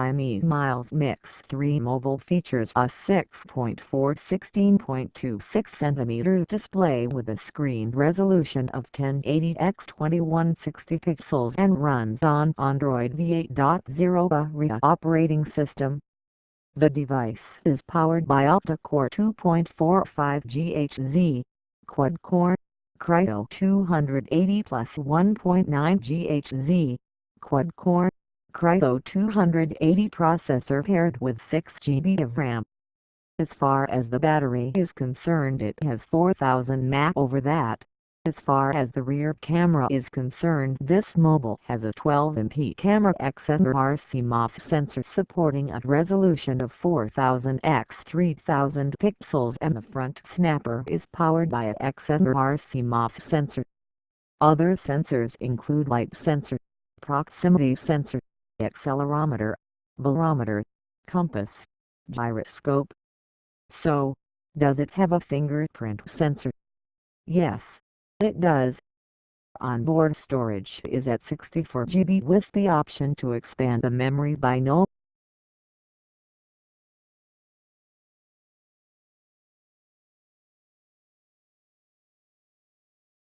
Xiaomi Miles Mix 3 mobile features a 6.4 16.26 cm display with a screen resolution of 1080 x 2160 pixels and runs on Android v8.0 Varia operating system. The device is powered by octa-core 2.45 GHz, quad-core, Kryo 280 plus 1.9 GHz, quad-core, Kryo 280 processor paired with 6 GB of RAM. As far as the battery is concerned, it has 4000 mAh over that. As far as the rear camera is concerned, this mobile has a 12MP camera XMR CMOS sensor supporting a resolution of 4000 x 3000 pixels, and the front snapper is powered by a XMR CMOS sensor. Other sensors include light sensor, proximity sensor, accelerometer, barometer, compass, gyroscope. So, does it have a fingerprint sensor? Yes, it does. Onboard storage is at 64 GB with the option to expand the memory by no